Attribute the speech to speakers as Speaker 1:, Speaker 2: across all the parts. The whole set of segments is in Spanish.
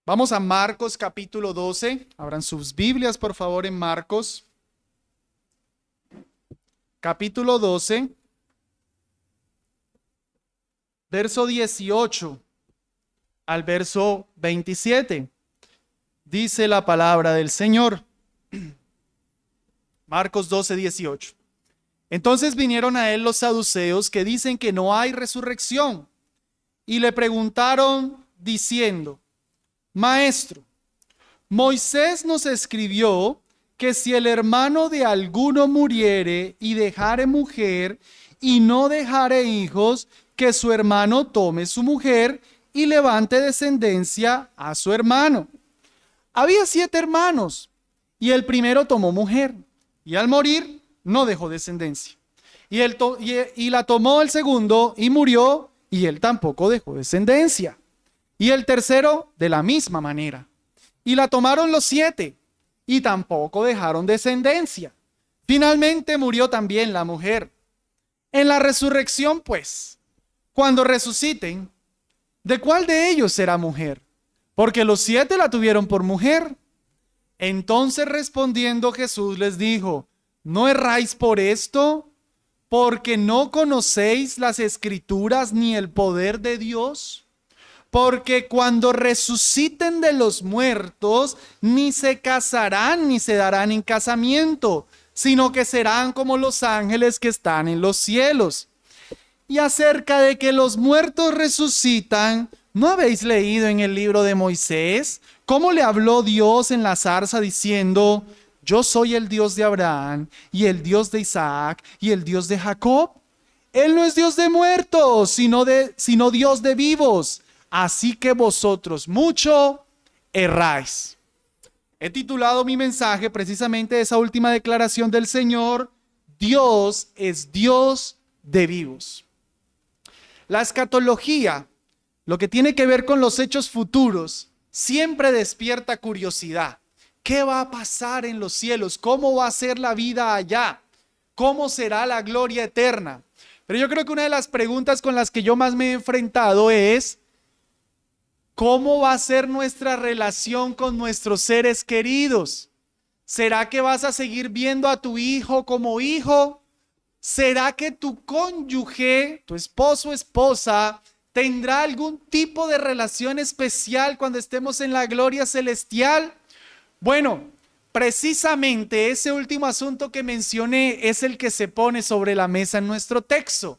Speaker 1: Vamos a Marcos capítulo 12. Abran sus Biblias, por favor, en Marcos. Capítulo 12, verso 18 al verso 27. Dice la palabra del Señor. Marcos 12, 18. Entonces vinieron a él los saduceos que dicen que no hay resurrección y le preguntaron diciendo: Maestro, Moisés nos escribió que si el hermano de alguno muriere y dejare mujer y no dejare hijos, que su hermano tome su mujer y levante descendencia a su hermano. Había 7 hermanos y el primero tomó mujer y al morir no dejó descendencia. Y la tomó el segundo y murió y él tampoco dejó descendencia. Y el tercero de la misma manera. Y la tomaron los 7 y tampoco dejaron descendencia. Finalmente murió también la mujer. En la resurrección, pues, cuando resuciten, ¿de cuál de ellos será mujer? Porque los 7 la tuvieron por mujer. Entonces respondiendo Jesús les dijo: ¿no erráis por esto? Porque no conocéis las Escrituras ni el poder de Dios. Porque cuando resuciten de los muertos, ni se casarán ni se darán en casamiento, sino que serán como los ángeles que están en los cielos. Y acerca de que los muertos resucitan, ¿no habéis leído en el libro de Moisés cómo le habló Dios en la zarza diciendo: yo soy el Dios de Abraham y el Dios de Isaac y el Dios de Jacob? Él no es Dios de muertos, sino Dios de vivos. Así que vosotros mucho erráis. He titulado mi mensaje precisamente esa última declaración del Señor: Dios es Dios de vivos. La escatología, lo que tiene que ver con los hechos futuros, siempre despierta curiosidad. ¿Qué va a pasar en los cielos? ¿Cómo va a ser la vida allá? ¿Cómo será la gloria eterna? Pero yo creo que una de las preguntas con las que yo más me he enfrentado es: ¿cómo va a ser nuestra relación con nuestros seres queridos? ¿Será que vas a seguir viendo a tu hijo como hijo? ¿Será que tu cónyuge, tu esposo o esposa, tendrá algún tipo de relación especial cuando estemos en la gloria celestial? Bueno, precisamente ese último asunto que mencioné es el que se pone sobre la mesa en nuestro texto.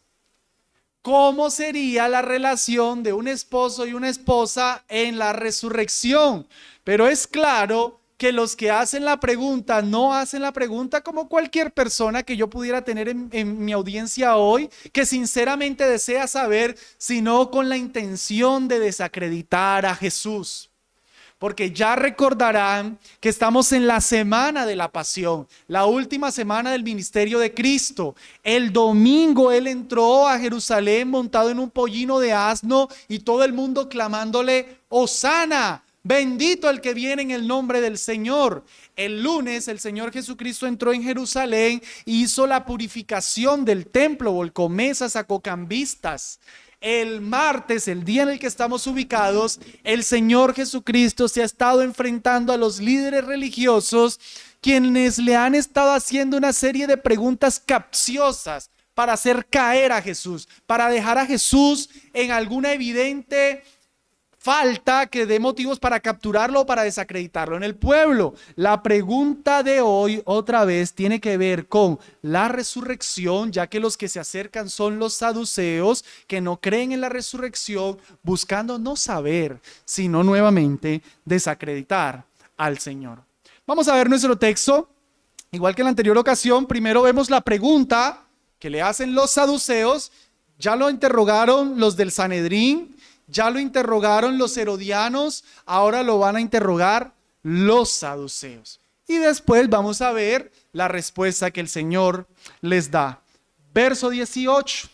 Speaker 1: ¿Cómo sería la relación de un esposo y una esposa en la resurrección? Pero es claro que los que hacen la pregunta no hacen la pregunta como cualquier persona que yo pudiera tener en mi audiencia hoy, que sinceramente desea saber, sino con la intención de desacreditar a Jesús. Porque ya recordarán que estamos en la semana de la pasión, la última semana del ministerio de Cristo. El domingo Él entró a Jerusalén montado en un pollino de asno y todo el mundo clamándole: Hosana, bendito el que viene en el nombre del Señor. El lunes el Señor Jesucristo entró en Jerusalén y hizo la purificación del templo, volcó mesas, sacó cambistas. El martes, el día en el que estamos ubicados, el Señor Jesucristo se ha estado enfrentando a los líderes religiosos, quienes le han estado haciendo una serie de preguntas capciosas para hacer caer a Jesús, para dejar a Jesús en alguna evidente falta que dé motivos para capturarlo o para desacreditarlo en el pueblo. La pregunta de hoy otra vez tiene que ver con la resurrección, ya que los que se acercan son los saduceos, que no creen en la resurrección, buscando no saber, sino nuevamente desacreditar al Señor. Vamos a ver nuestro texto. Igual que en la anterior ocasión, primero vemos la pregunta que le hacen los saduceos. Ya lo interrogaron los del Sanedrín, ya lo interrogaron los herodianos, ahora lo van a interrogar los saduceos. Y después vamos a ver la respuesta que el Señor les da. Verso 18.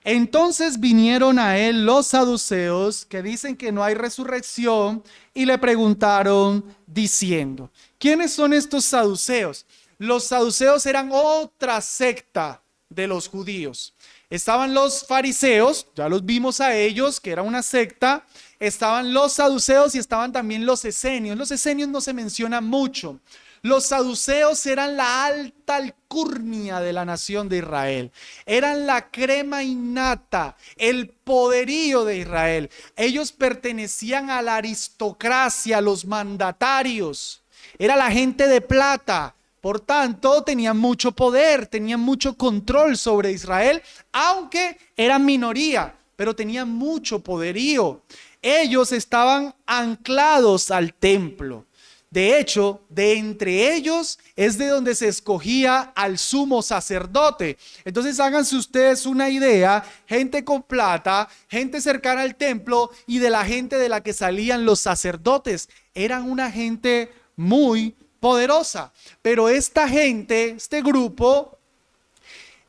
Speaker 1: Entonces vinieron a él los saduceos que dicen que no hay resurrección y le preguntaron diciendo: ¿quiénes son estos saduceos? Los saduceos eran otra secta de los judíos. Estaban los fariseos, ya los vimos a ellos, que era una secta. Estaban los saduceos y estaban también los esenios. Los esenios no se menciona mucho. Los saduceos eran la alta alcurnia de la nación de Israel. Eran la crema innata, el poderío de Israel. Ellos pertenecían a la aristocracia, a los mandatarios. Era la gente de plata. Por tanto, tenían mucho poder, tenían mucho control sobre Israel, aunque eran minoría, pero tenían mucho poderío. Ellos estaban anclados al templo. De hecho, de entre ellos es de donde se escogía al sumo sacerdote. Entonces háganse ustedes una idea, gente con plata, gente cercana al templo y de la gente de la que salían los sacerdotes. Eran una gente muy poderosa, pero esta gente, este grupo,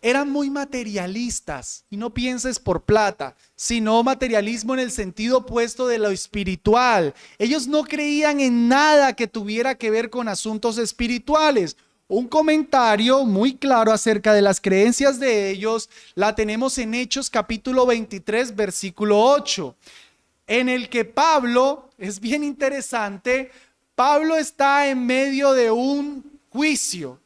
Speaker 1: eran muy materialistas, y no pienses por plata, sino materialismo en el sentido opuesto de lo espiritual. Ellos no creían en nada que tuviera que ver con asuntos espirituales. Un comentario muy claro acerca de las creencias de ellos la tenemos en Hechos capítulo 23, versículo 8, en el que Pablo, es bien interesante, Pablo está en medio de un juicio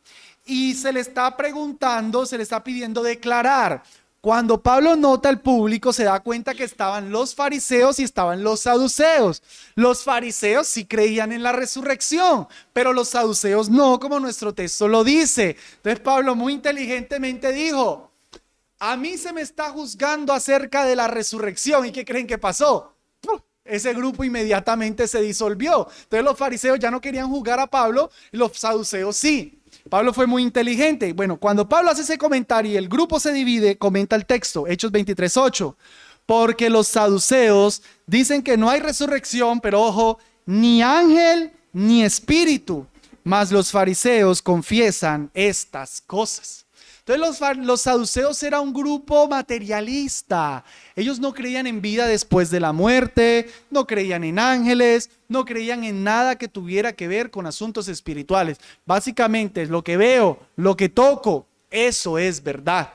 Speaker 1: y se le está preguntando, se le está pidiendo declarar. Cuando Pablo nota al público, se da cuenta que estaban los fariseos y estaban los saduceos. Los fariseos sí creían en la resurrección, pero los saduceos no, como nuestro texto lo dice. Entonces Pablo muy inteligentemente dijo: a mí se me está juzgando acerca de la resurrección. ¿Y qué creen que pasó? Ese grupo inmediatamente se disolvió. Entonces los fariseos ya no querían juzgar a Pablo y los saduceos sí. Pablo fue muy inteligente. Bueno, cuando Pablo hace ese comentario y el grupo se divide, comenta el texto, Hechos 23:8. Porque los saduceos dicen que no hay resurrección, pero ojo, ni ángel ni espíritu, mas los fariseos confiesan estas cosas. Entonces los saduceos era un grupo materialista. Ellos no creían en vida después de la muerte, no creían en ángeles, no creían en nada que tuviera que ver con asuntos espirituales. Básicamente es lo que veo, lo que toco, eso es verdad.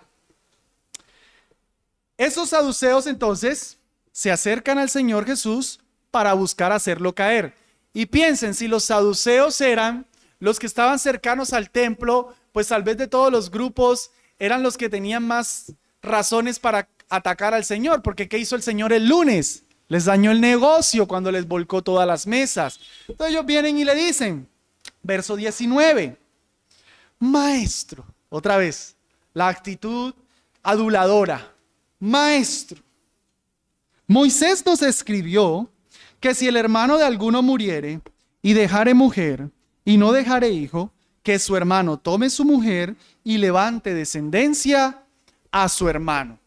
Speaker 1: Esos saduceos entonces se acercan al Señor Jesús para buscar hacerlo caer. Y piensen, si los saduceos eran los que estaban cercanos al templo, pues tal vez de todos los grupos eran los que tenían más razones para atacar al Señor, porque ¿qué hizo el Señor el lunes? Les dañó el negocio cuando les volcó todas las mesas. Entonces ellos vienen y le dicen, verso 19, maestro, otra vez, la actitud aduladora, maestro, Moisés nos escribió que si el hermano de alguno muriere y dejare mujer y no dejare hijo, que su hermano tome su mujer y levante descendencia a su hermano.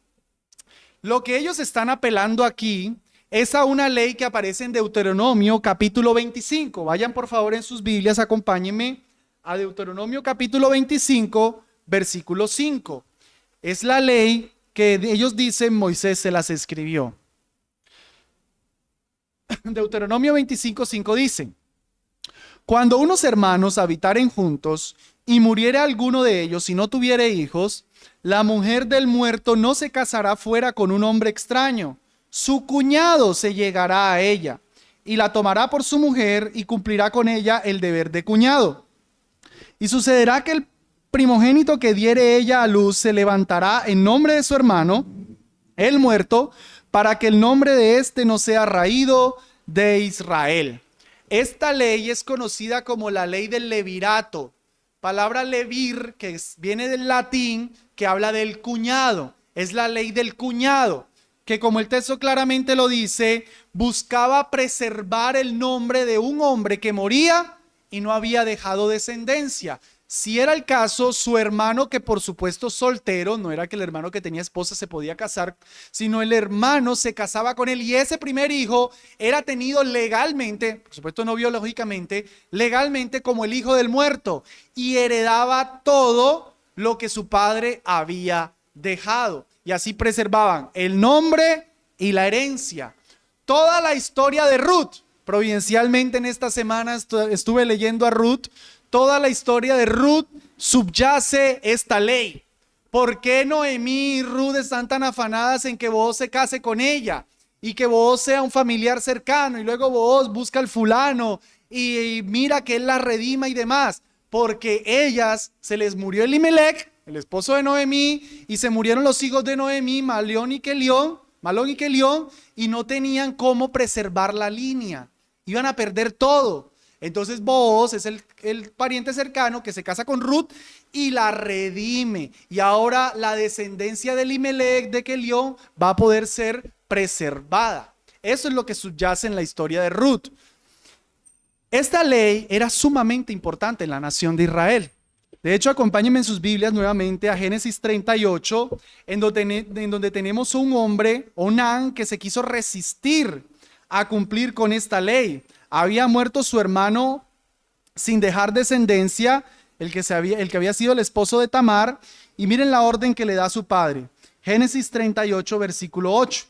Speaker 1: Lo que ellos están apelando aquí es a una ley que aparece en Deuteronomio capítulo 25. Vayan por favor en sus Biblias, acompáñenme a Deuteronomio capítulo 25, versículo 5. Es la ley que ellos dicen Moisés se las escribió. Deuteronomio 25, 5 dice: cuando unos hermanos habitaren juntos y muriere alguno de ellos y no tuviere hijos, la mujer del muerto no se casará fuera con un hombre extraño. Su cuñado se llegará a ella y la tomará por su mujer y cumplirá con ella el deber de cuñado. Y sucederá que el primogénito que diere ella a luz se levantará en nombre de su hermano, el muerto, para que el nombre de éste no sea raído de Israel. Esta ley es conocida como la ley del levirato, palabra levir que viene del latín, que habla del cuñado. Es la ley del cuñado, que como el texto claramente lo dice, buscaba preservar el nombre de un hombre que moría y no había dejado descendencia. Si era el caso, su hermano, que por supuesto soltero, no era que el hermano que tenía esposa se podía casar, sino el hermano se casaba con él y ese primer hijo era tenido legalmente, por supuesto no biológicamente, legalmente como el hijo del muerto y heredaba todo lo que su padre había dejado. Y así preservaban el nombre y la herencia. Toda la historia de Ruth, providencialmente en esta semana estuve leyendo a Ruth. Toda la historia de Ruth subyace esta ley. ¿Por qué Noemí y Ruth están tan afanadas en que Booz se case con ella y que Booz sea un familiar cercano y luego Booz busca al fulano y mira que él la redima y demás? Porque ellas se les murió Elimelech, el esposo de Noemí, y se murieron los hijos de Noemí, Malón y Kelión, y no tenían cómo preservar la línea. Iban a perder todo. Entonces Booz es el pariente cercano que se casa con Ruth y la redime. Y ahora la descendencia de Elimelech, de Kelión, va a poder ser preservada. Eso es lo que subyace en la historia de Ruth. Esta ley era sumamente importante en la nación de Israel. De hecho, acompáñenme en sus Biblias nuevamente a Génesis 38, en donde tenemos un hombre, Onán, que se quiso resistir a cumplir con esta ley. Había muerto su hermano sin dejar descendencia, el que había sido el esposo de Tamar, y miren la orden que le da a su padre. Génesis 38, versículo 8.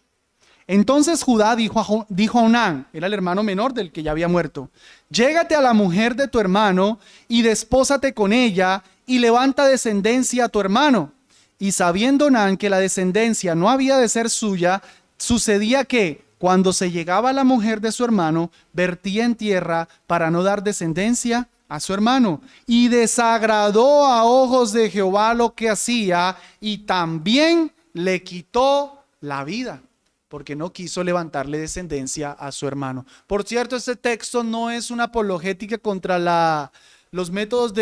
Speaker 1: Entonces Judá dijo a Onán, era el hermano menor del que ya había muerto: llégate a la mujer de tu hermano y despósate con ella y levanta descendencia a tu hermano. Y sabiendo Onán que la descendencia no había de ser suya, sucedía que cuando se llegaba a la mujer de su hermano, vertía en tierra para no dar descendencia a su hermano. Y desagradó a ojos de Jehová lo que hacía, y también le quitó la vida, porque no quiso levantarle descendencia a su hermano. Por cierto, este texto no es una apologética contra los métodos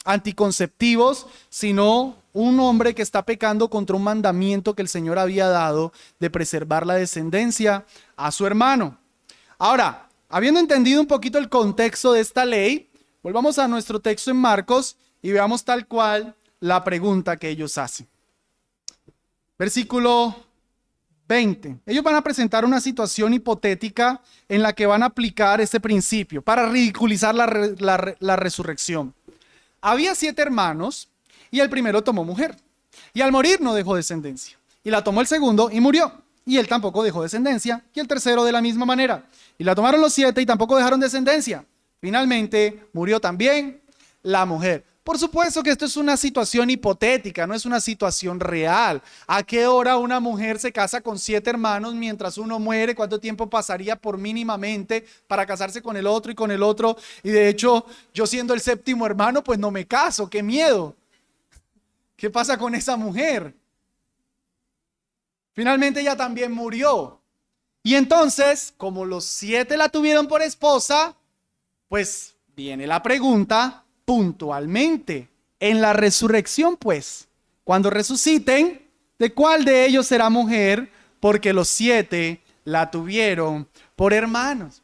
Speaker 1: anticonceptivos, sino un hombre que está pecando contra un mandamiento que el Señor había dado de preservar la descendencia a su hermano. Ahora, habiendo entendido un poquito el contexto de esta ley, volvamos a nuestro texto en Marcos y veamos tal cual la pregunta que ellos hacen. Versículo 20. Ellos van a presentar una situación hipotética en la que van a aplicar este principio para ridiculizar la resurrección. Había 7 hermanos y el primero tomó mujer, y al morir no dejó descendencia. Y la tomó el segundo y murió, y él tampoco dejó descendencia, y el tercero de la misma manera. Y la tomaron los 7 y tampoco dejaron descendencia. Finalmente murió también la mujer. Por supuesto que esto es una situación hipotética, no es una situación real. ¿A qué hora una mujer se casa con 7 hermanos mientras uno muere? ¿Cuánto tiempo pasaría por mínimamente para casarse con el otro y con el otro? Y de hecho, yo siendo el 7º hermano, pues no me caso. ¡Qué miedo! ¿Qué pasa con esa mujer? Finalmente ella también murió. Y entonces, como los 7 la tuvieron por esposa, pues viene la pregunta puntualmente. En la resurrección, pues, cuando resuciten, ¿de cuál de ellos será mujer? Porque los 7 la tuvieron por hermanos.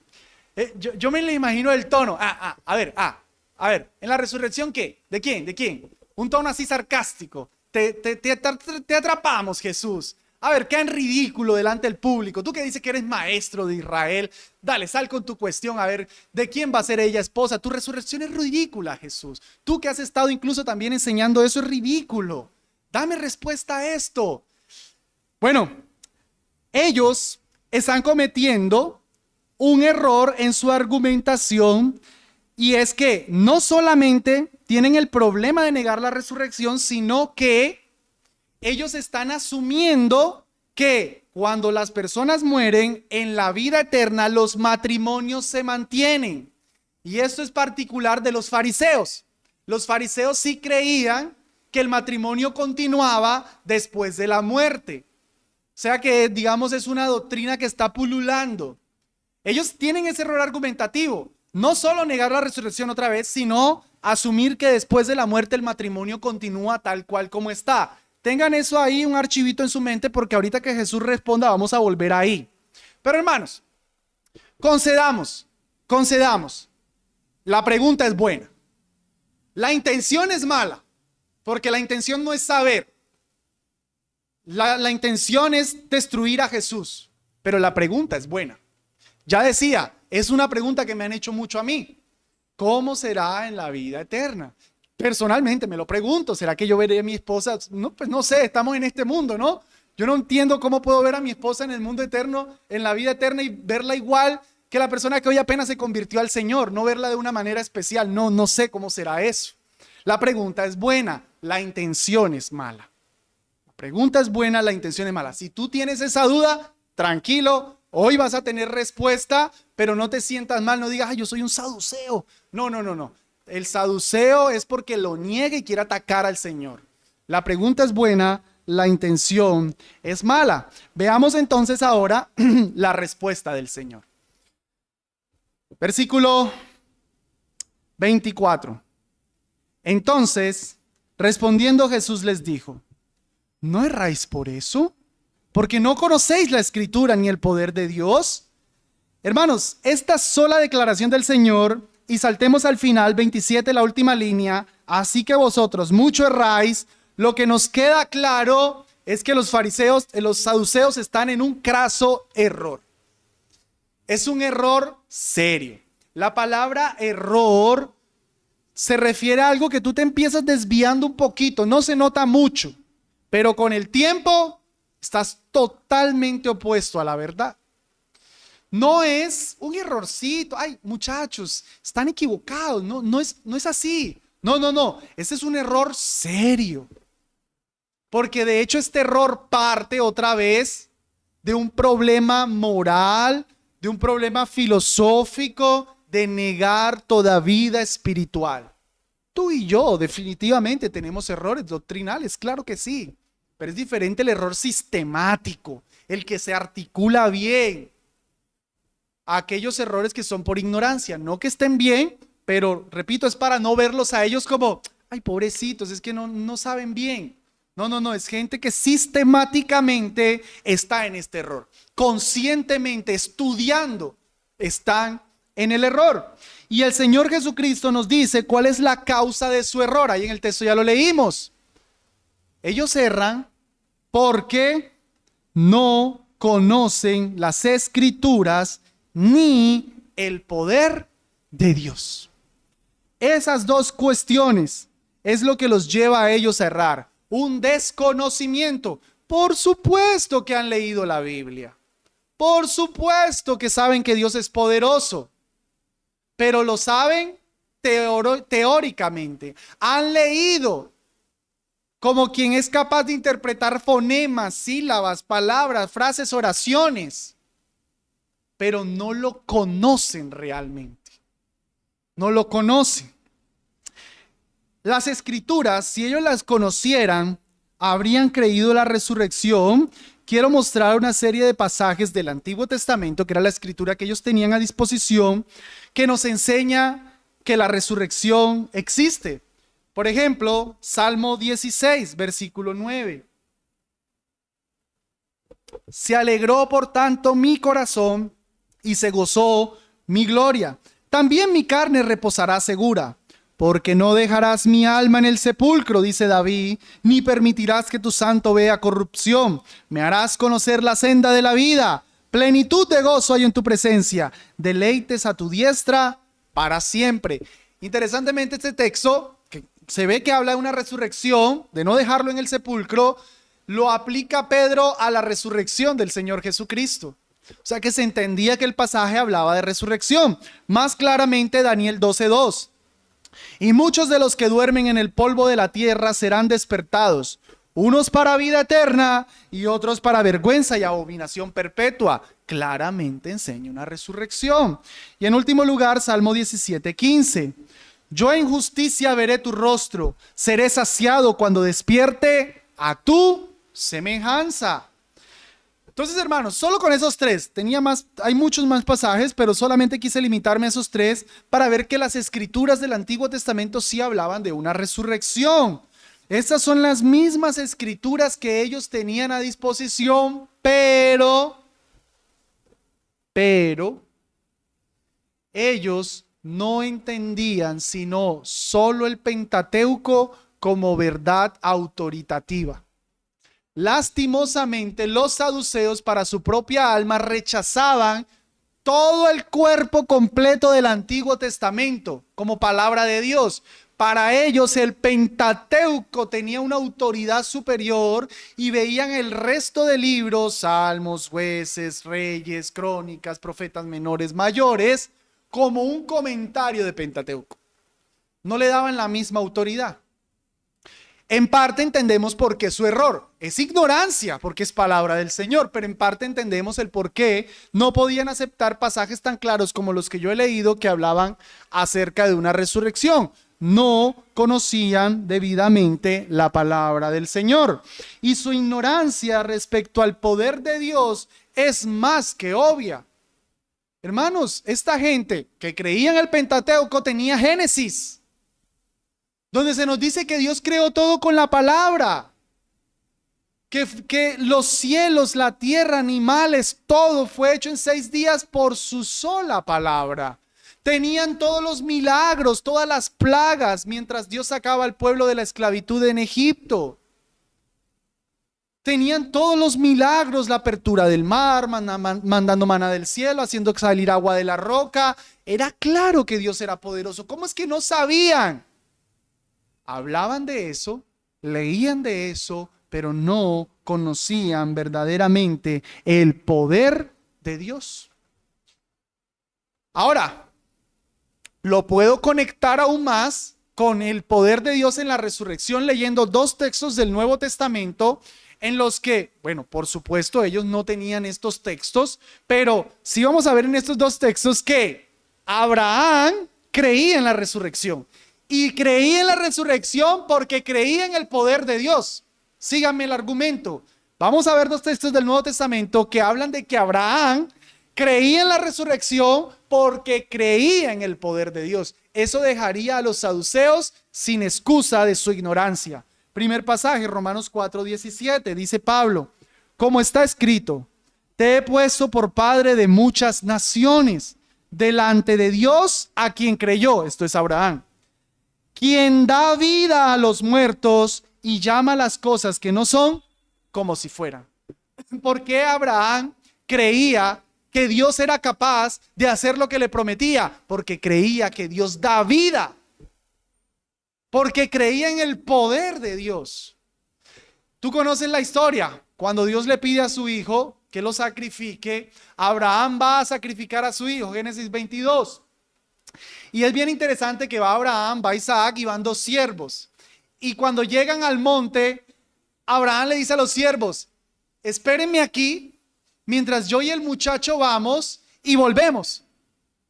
Speaker 1: Yo me le imagino el tono. A ver, ¿en la resurrección qué? ¿De quién? ¿De quién? Un tono así sarcástico. Te atrapamos, Jesús. A ver, qué en ridículo delante del público. Tú que dices que eres maestro de Israel, dale, sal con tu cuestión. A ver, ¿de quién va a ser ella esposa? Tu resurrección es ridícula, Jesús. Tú que has estado incluso también enseñando eso es ridículo. Dame respuesta a esto. Bueno, ellos están cometiendo un error en su argumentación, y es que no solamente tienen el problema de negar la resurrección, sino que ellos están asumiendo que cuando las personas mueren en la vida eterna, los matrimonios se mantienen. Y esto es particular de los fariseos. Los fariseos sí creían que el matrimonio continuaba después de la muerte. O sea que, digamos, es una doctrina que está pululando. Ellos tienen ese error argumentativo. No solo negar la resurrección otra vez, sino asumir que después de la muerte el matrimonio continúa tal cual como está. Tengan eso ahí, un archivito en su mente, porque ahorita que Jesús responda vamos a volver ahí. Pero hermanos, concedamos. La pregunta es buena. La intención es mala, porque la intención no es saber. La intención es destruir a Jesús, pero la pregunta es buena. Ya decía, es una pregunta que me han hecho mucho a mí. ¿Cómo será en la vida eterna? Personalmente me lo pregunto, ¿será que yo veré a mi esposa? No, pues no sé, estamos en este mundo, ¿no? Yo no entiendo cómo puedo ver a mi esposa en el mundo eterno, en la vida eterna, y verla igual que la persona que hoy apenas se convirtió al Señor, no verla de una manera especial. No sé cómo será eso. La pregunta es buena, la intención es mala. La pregunta es buena, la intención es mala. Si tú tienes esa duda, tranquilo, hoy vas a tener respuesta, pero no te sientas mal, no digas, ay, yo soy un saduceo. No, no, no, no. El saduceo es porque lo niega y quiere atacar al Señor. La pregunta es buena, la intención es mala. Veamos entonces ahora la respuesta del Señor. Versículo 24. Entonces, respondiendo Jesús les dijo, ¿no erráis por eso? ¿Porque no conocéis la Escritura ni el poder de Dios? Hermanos, esta sola declaración del Señor, y saltemos al final, 27, la última línea, así que vosotros mucho erráis, lo que nos queda claro es que los fariseos, los saduceos están en un craso error. Es un error serio. La palabra error se refiere a algo que tú te empiezas desviando un poquito, no se nota mucho, pero con el tiempo estás totalmente opuesto a la verdad. No es un errorcito, ay muchachos, están equivocados, no es así. No, ese es un error serio. Porque de hecho este error parte otra vez de un problema moral, de un problema filosófico, de negar toda vida espiritual. Tú y yo definitivamente tenemos errores doctrinales, claro que sí, pero es diferente el error sistemático, el que se articula bien, a aquellos errores que son por ignorancia, no que estén bien, pero repito, es para no verlos a ellos como, ay pobrecitos, es que no saben bien. No, es gente que sistemáticamente está en este error, conscientemente estudiando, están en el error. Y el Señor Jesucristo nos dice cuál es la causa de su error. Ahí en el texto ya lo leímos. Ellos erran porque no conocen las Escrituras ni el poder de Dios. Esas dos cuestiones es lo que los lleva a ellos a errar. Un desconocimiento. Por supuesto que han leído la Biblia. Por supuesto que saben que Dios es poderoso. Pero lo saben teóricamente. Han leído como quien es capaz de interpretar fonemas, sílabas, palabras, frases, oraciones. Pero no lo conocen realmente. No lo conocen. Las Escrituras, si ellos las conocieran, habrían creído la resurrección. Quiero mostrar una serie de pasajes del Antiguo Testamento, que era la Escritura que ellos tenían a disposición, que nos enseña que la resurrección existe. Por ejemplo, Salmo 16, versículo 9. Se alegró por tanto mi corazón y se gozó mi gloria. También mi carne reposará segura. Porque no dejarás mi alma en el sepulcro, dice David, ni permitirás que tu santo vea corrupción. Me harás conocer la senda de la vida. Plenitud de gozo hay en tu presencia. Deleites a tu diestra para siempre. Interesantemente este texto, que se ve que habla de una resurrección, de no dejarlo en el sepulcro, lo aplica Pedro a la resurrección del Señor Jesucristo. O sea que se entendía que el pasaje hablaba de resurrección. Más claramente Daniel 12:2. Y muchos de los que duermen en el polvo de la tierra serán despertados, unos para vida eterna y otros para vergüenza y abominación perpetua. Claramente enseña una resurrección. Y en último lugar, Salmo 17:15. Yo en justicia veré tu rostro, seré saciado cuando despierte a tu semejanza. Entonces, hermanos, solo con esos tres, hay muchos más pasajes, pero solamente quise limitarme a esos tres para ver que las Escrituras del Antiguo Testamento sí hablaban de una resurrección. Estas son las mismas Escrituras que ellos tenían a disposición, pero ellos no entendían sino solo el Pentateuco como verdad autoritativa. Lastimosamente, los saduceos para su propia alma rechazaban todo el cuerpo completo del Antiguo Testamento como palabra de Dios. Para ellos el Pentateuco tenía una autoridad superior y veían el resto de libros, Salmos, Jueces, Reyes, Crónicas, Profetas menores, mayores, como un comentario de Pentateuco. No le daban la misma autoridad. En parte entendemos por qué su error. Es ignorancia, porque es palabra del Señor, pero en parte entendemos el por qué no podían aceptar pasajes tan claros como los que yo he leído que hablaban acerca de una resurrección. No conocían debidamente la palabra del Señor. Y su ignorancia respecto al poder de Dios es más que obvia. Hermanos, esta gente que creía en el Pentateuco tenía Génesis, donde se nos dice que Dios creó todo con la palabra, que los cielos, la tierra, animales, todo fue hecho en 6 días por su sola palabra. Tenían todos los milagros, todas las plagas, mientras Dios sacaba al pueblo de la esclavitud en Egipto. Tenían todos los milagros, la apertura del mar, mandando maná del cielo, haciendo salir agua de la roca. Era claro que Dios era poderoso. ¿Cómo es que no sabían? Hablaban de eso, leían de eso, pero no conocían verdaderamente el poder de Dios. Ahora, lo puedo conectar aún más con el poder de Dios en la resurrección leyendo 2 textos del Nuevo Testamento en los que, bueno, por supuesto ellos no tenían estos textos, pero sí vamos a ver en estos 2 textos que Abraham creía en la resurrección. Y creía en la resurrección porque creía en el poder de Dios. Síganme el argumento. Vamos a ver 2 textos del Nuevo Testamento que hablan de que Abraham creía en la resurrección porque creía en el poder de Dios. Eso dejaría a los saduceos sin excusa de su ignorancia. Primer pasaje, Romanos 4:17, dice Pablo, como está escrito, te he puesto por padre de muchas naciones, delante de Dios a quien creyó, esto es Abraham, quien da vida a los muertos y llama las cosas que no son como si fueran. ¿Por qué Abraham creía que Dios era capaz de hacer lo que le prometía? Porque creía que Dios da vida. Porque creía en el poder de Dios. Tú conoces la historia. Cuando Dios le pide a su hijo que lo sacrifique, Abraham va a sacrificar a su hijo. Génesis 22. Y es bien interesante que va Abraham, va Isaac y van 2 siervos. Y cuando llegan al monte, Abraham le dice a los siervos, espérenme aquí mientras yo y el muchacho vamos y volvemos.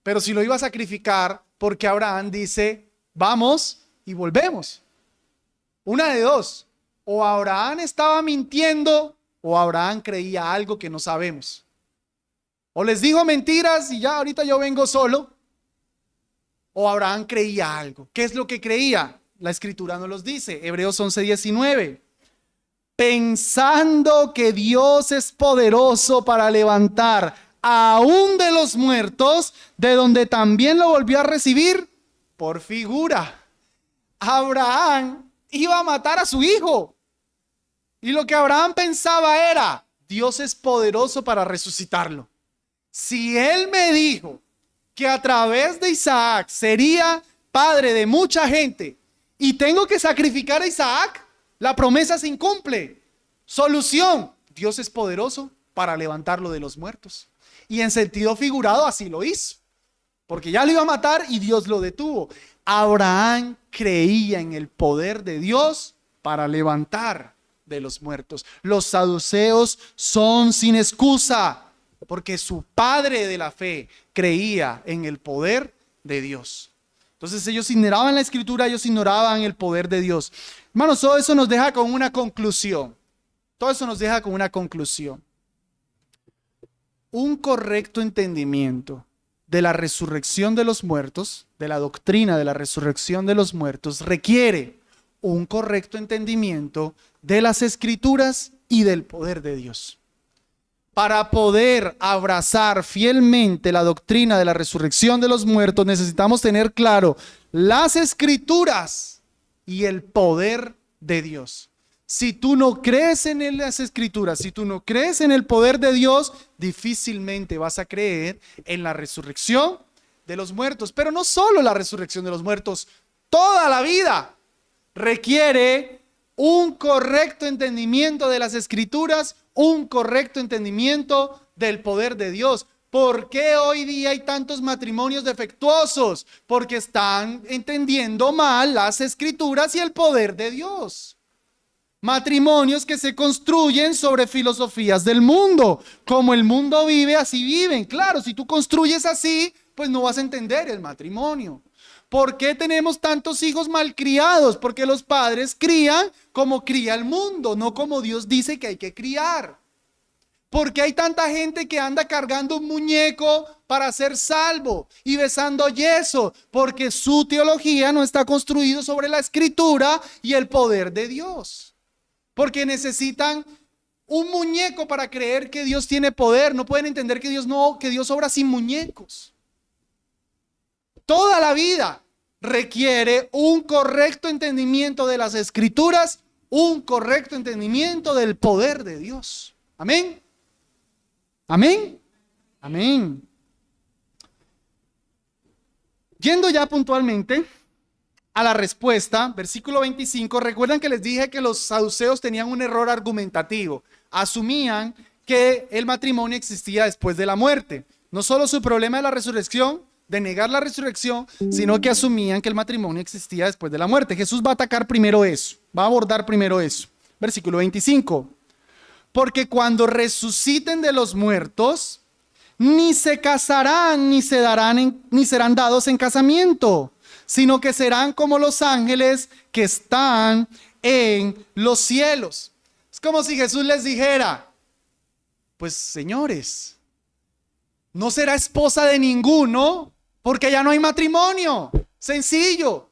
Speaker 1: Pero si lo iba a sacrificar, porque Abraham dice, vamos y volvemos. Una de dos, o Abraham estaba mintiendo o Abraham creía algo que no sabemos. O les dijo mentiras y ya ahorita yo vengo solo, o Abraham creía algo. ¿Qué es lo que creía? La escritura nos los dice, Hebreos 11:19. Pensando que Dios es poderoso para levantar aún de los muertos, de donde también lo volvió a recibir por figura. Abraham iba a matar a su hijo. Y lo que Abraham pensaba era, Dios es poderoso para resucitarlo. Si él me dijo que a través de Isaac sería padre de mucha gente y tengo que sacrificar a Isaac, la promesa se incumple. Solución, Dios es poderoso para levantarlo de los muertos. Y en sentido figurado así lo hizo, porque ya lo iba a matar y Dios lo detuvo. Abraham creía en el poder de Dios para levantar de los muertos. Los saduceos son sin excusa, porque su padre de la fe creía en el poder de Dios. Entonces ellos ignoraban la escritura, ellos ignoraban el poder de Dios. Hermanos, todo eso nos deja con una conclusión. Todo eso nos deja con una conclusión. Un correcto entendimiento de la resurrección de los muertos, de la doctrina de la resurrección de los muertos, requiere un correcto entendimiento de las escrituras y del poder de Dios. Para poder abrazar fielmente la doctrina de la resurrección de los muertos, necesitamos tener claro las escrituras y el poder de Dios. Si tú no crees en las escrituras, si tú no crees en el poder de Dios, difícilmente vas a creer en la resurrección de los muertos. Pero no solo la resurrección de los muertos, toda la vida requiere un correcto entendimiento de las escrituras, un correcto entendimiento del poder de Dios. ¿Por qué hoy día hay tantos matrimonios defectuosos? Porque están entendiendo mal las escrituras y el poder de Dios. matrimonios que se construyen sobre filosofías del mundo. Como el mundo vive, así viven. Claro, si tú construyes así, pues no vas a entender el matrimonio. ¿Por qué tenemos tantos hijos malcriados? Porque los padres crían como cría el mundo, no como Dios dice que hay que criar. ¿Por qué hay tanta gente que anda cargando un muñeco para ser salvo y besando yeso? Porque su teología no está construida sobre la escritura y el poder de Dios. Porque necesitan un muñeco para creer que Dios tiene poder. No pueden entender que Dios obra sin muñecos. Toda la vida requiere un correcto entendimiento de las escrituras, un correcto entendimiento del poder de Dios. Amén. Amén. Amén. Yendo ya puntualmente a la respuesta, versículo 25, recuerdan que les dije que los saduceos tenían un error argumentativo. Asumían que el matrimonio existía después de la muerte. No solo su problema de la resurrección, de negar la resurrección, sino que asumían que el matrimonio existía después de la muerte. Jesús va a atacar primero eso, va a abordar primero eso. Versículo 25. Porque cuando resuciten de los muertos, ni se casarán, ni serán dados en casamiento, sino que serán como los ángeles que están en los cielos. Es como si Jesús les dijera, pues señores, no será esposa de ninguno, porque ya no hay matrimonio. Sencillo.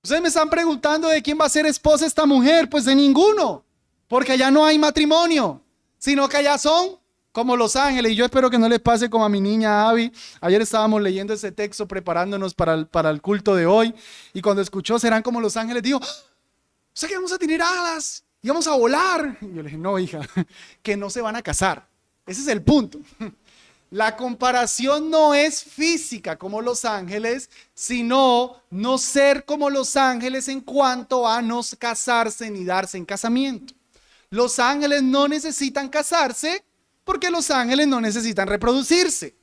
Speaker 1: Ustedes me están preguntando de quién va a ser esposa esta mujer, pues de ninguno. Porque allá no hay matrimonio, sino que allá son como los ángeles. Y yo espero que no les pase como a mi niña Abby. Ayer estábamos leyendo ese texto preparándonos para el culto de hoy. Y cuando escuchó serán como los ángeles, dijo, o sea que vamos a tener alas y vamos a volar. Y yo le dije, no hija, que no se van a casar. Ese es el punto. La comparación no es física como los ángeles, sino no ser como los ángeles en cuanto a no casarse ni darse en casamiento. Los ángeles no necesitan casarse porque los ángeles no necesitan reproducirse.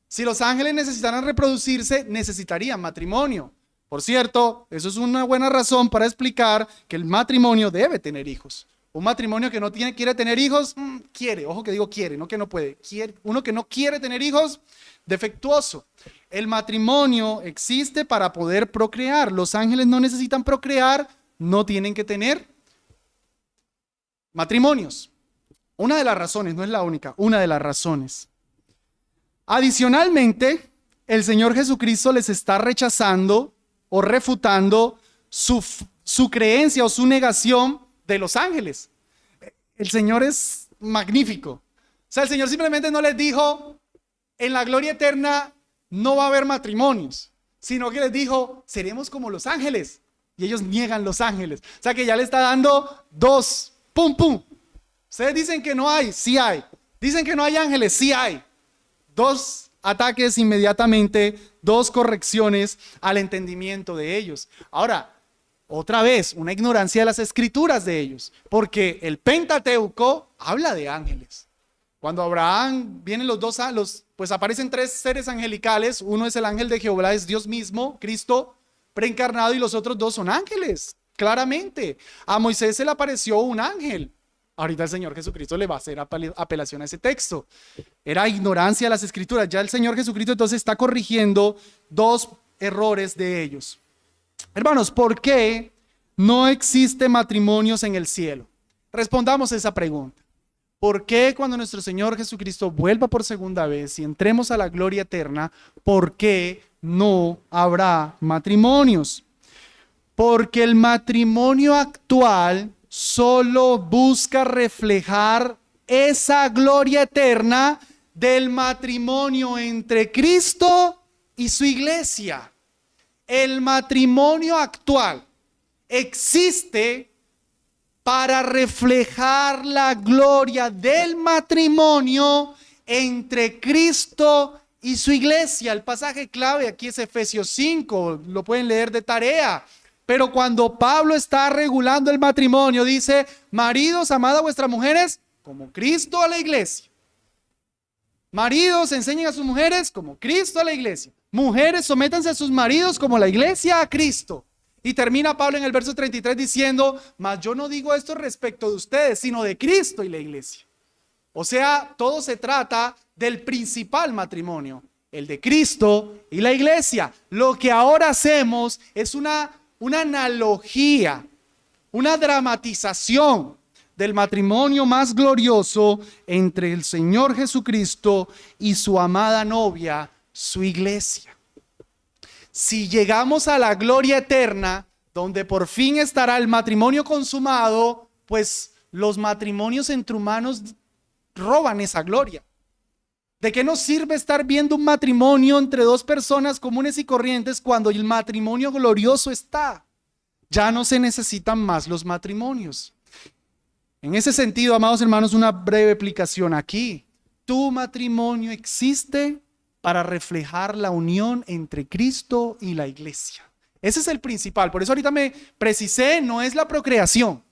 Speaker 1: Si los ángeles necesitaran reproducirse, necesitarían matrimonio. Por cierto, eso es una buena razón para explicar que el matrimonio debe tener hijos. Un matrimonio que no quiere tener hijos, quiere, ojo que digo quiere, no que no puede. Uno que no quiere tener hijos, defectuoso. El matrimonio existe para poder procrear. Los ángeles no necesitan procrear, no tienen que tener matrimonios. Una de las razones, no es la única, una de las razones. Adicionalmente, el Señor Jesucristo les está rechazando o refutando su creencia o su negación de los ángeles. El Señor es magnífico. O sea, el Señor simplemente no les dijo, en la gloria eterna no va a haber matrimonios, sino que les dijo, seremos como los ángeles. Y ellos niegan los ángeles. O sea que ya le está dando dos. ¡Pum, pum! Ustedes dicen que no hay, sí hay. Dicen que no hay ángeles, sí hay. Dos ataques inmediatamente, dos correcciones al entendimiento de ellos. Ahora, otra vez, una ignorancia de las escrituras de ellos, porque el Pentateuco habla de ángeles. Cuando Abraham vienen pues aparecen tres seres angelicales. Uno es el ángel de Jehová, es Dios mismo, Cristo preencarnado, y los otros dos son ángeles. Claramente, a Moisés se le apareció un ángel. Ahorita el Señor Jesucristo le va a hacer apelación a ese texto. Era ignorancia de las escrituras. Ya el Señor Jesucristo entonces está corrigiendo dos errores de ellos. Hermanos, ¿por qué no existe matrimonios en el cielo? Respondamos esa pregunta. ¿Por qué cuando nuestro Señor Jesucristo vuelva por segunda vez y entremos a la gloria eterna, por qué no habrá matrimonios? Porque el matrimonio actual solo busca reflejar esa gloria eterna del matrimonio entre Cristo y su iglesia. El matrimonio actual existe para reflejar la gloria del matrimonio entre Cristo y su iglesia. El pasaje clave aquí es Efesios 5, lo pueden leer de tarea. Pero cuando Pablo está regulando el matrimonio, dice, maridos, amad a vuestras mujeres como Cristo a la iglesia. Maridos, enseñen a sus mujeres como Cristo a la iglesia. Mujeres, sométanse a sus maridos como la iglesia a Cristo. Y termina Pablo en el verso 33 diciendo, mas yo no digo esto respecto de ustedes, sino de Cristo y la iglesia. O sea, todo se trata del principal matrimonio, el de Cristo y la iglesia. Lo que ahora hacemos es una analogía, una dramatización del matrimonio más glorioso entre el Señor Jesucristo y su amada novia, su iglesia. Si llegamos a la gloria eterna, donde por fin estará el matrimonio consumado, pues los matrimonios entre humanos roban esa gloria. ¿De qué nos sirve estar viendo un matrimonio entre dos personas comunes y corrientes cuando el matrimonio glorioso está? Ya no se necesitan más los matrimonios. En ese sentido, amados hermanos, una breve explicación aquí. Tu matrimonio existe para reflejar la unión entre Cristo y la iglesia. Ese es el principal. Por eso ahorita me precisé, no es la procreación.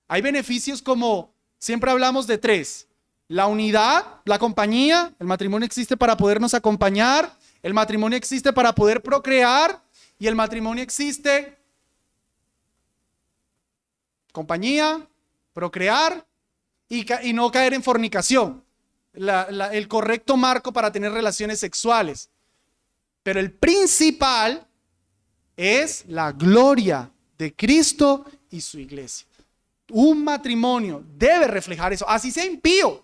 Speaker 1: Hay beneficios como, siempre hablamos de tres. La unidad, la compañía, el matrimonio existe para podernos acompañar, el matrimonio existe para poder procrear y el matrimonio existe, compañía, procrear y no caer en fornicación. El correcto marco para tener relaciones sexuales. Pero el principal es la gloria de Cristo y su iglesia. Un matrimonio debe reflejar eso, así sea impío,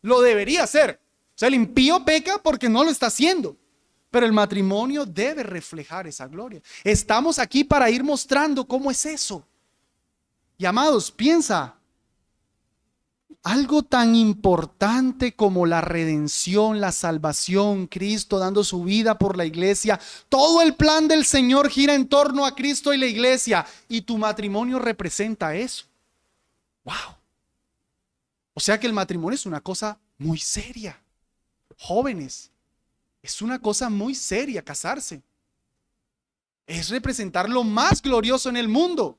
Speaker 1: lo debería hacer. O sea, el impío peca porque no lo está haciendo, pero el matrimonio debe reflejar esa gloria. Estamos aquí para ir mostrando cómo es eso. Y amados, piensa, algo tan importante como la redención, la salvación, Cristo dando su vida por la iglesia, todo el plan del Señor gira en torno a Cristo y la iglesia, y tu matrimonio representa eso. ¡Wow! O sea que el matrimonio es una cosa muy seria. Jóvenes, es una cosa muy seria casarse. Es representar lo más glorioso en el mundo.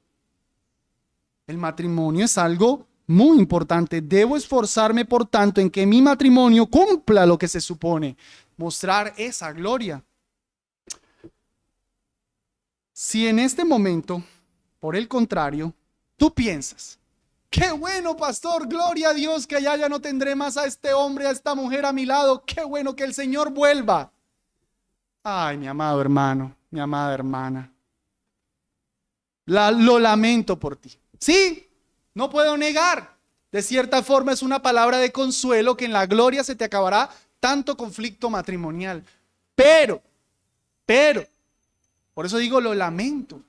Speaker 1: El matrimonio es algo muy importante. Debo esforzarme, por tanto, en que mi matrimonio cumpla lo que se supone, mostrar esa gloria. Si en este momento, por el contrario, tú piensas, qué bueno, pastor, gloria a Dios que allá ya no tendré más a este hombre, a esta mujer a mi lado, qué bueno que el Señor vuelva. Ay, mi amado hermano, mi amada hermana, lo lamento por ti. Sí, no puedo negar, de cierta forma es una palabra de consuelo que en la gloria se te acabará tanto conflicto matrimonial. Pero, por eso digo lo lamento,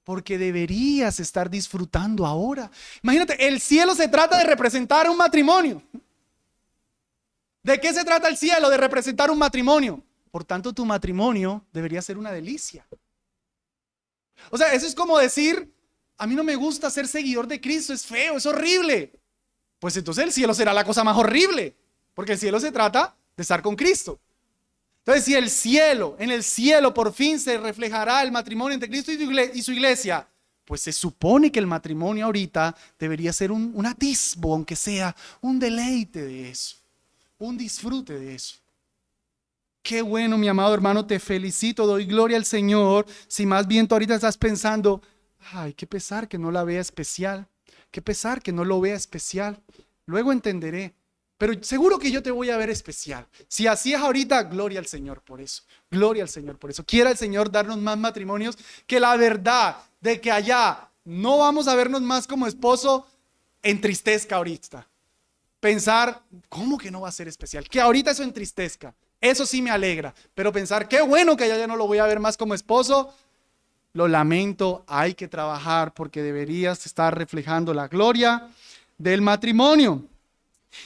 Speaker 1: porque deberías estar disfrutando ahora. Imagínate, el cielo se trata de representar un matrimonio. ¿De qué se trata el cielo? De representar un matrimonio. Por tanto, tu matrimonio debería ser una delicia. O sea, eso es como decir, a mí no me gusta ser seguidor de Cristo, es feo, es horrible. Pues entonces el cielo será la cosa más horrible, porque el cielo se trata de estar con Cristo. Entonces, si en el cielo por fin se reflejará el matrimonio entre Cristo y su iglesia, pues se supone que el matrimonio ahorita debería ser un atisbo, aunque sea un deleite de eso, un disfrute de eso. Qué bueno, mi amado hermano, te felicito, doy gloria al Señor. Si más bien tú ahorita estás pensando, ay, qué pesar que no la vea especial, qué pesar que no lo vea especial, luego entenderé. Pero seguro que yo te voy a ver especial. Si así es ahorita, gloria al Señor por eso. Gloria al Señor por eso. Quiera el Señor darnos más matrimonios, que la verdad de que allá no vamos a vernos más como esposo entristezca ahorita. Pensar, ¿cómo que no va a ser especial? Que ahorita eso entristezca. Eso sí me alegra. Pero pensar, qué bueno que allá ya no lo voy a ver más como esposo, lo lamento, hay que trabajar porque deberías estar reflejando la gloria del matrimonio.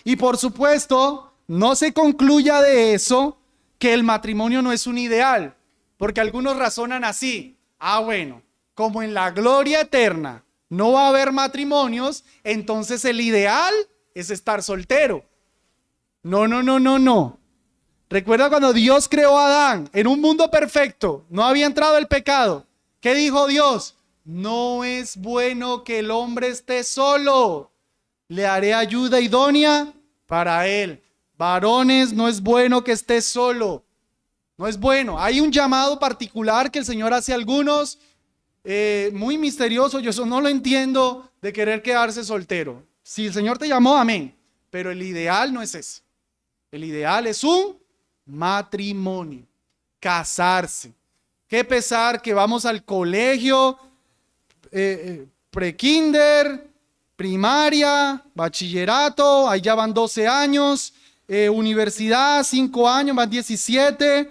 Speaker 1: Y por supuesto, no se concluya de eso que el matrimonio no es un ideal, porque algunos razonan así. Bueno, como en la gloria eterna no va a haber matrimonios, entonces el ideal es estar soltero. No. Recuerda cuando Dios creó a Adán en un mundo perfecto, no había entrado el pecado. ¿Qué dijo Dios? No es bueno que el hombre esté solo. Le haré ayuda idónea para él. Varones, no es bueno que estés solo. No es bueno. Hay un llamado particular que el Señor hace a algunos muy misterioso, yo eso no lo entiendo, de querer quedarse soltero. Si el Señor te llamó, amén. Pero el ideal no es ese. El ideal es un matrimonio, casarse. Qué pesar que vamos al colegio, prekinder, primaria, bachillerato, ahí ya van 12 años, universidad 5 años, más 17,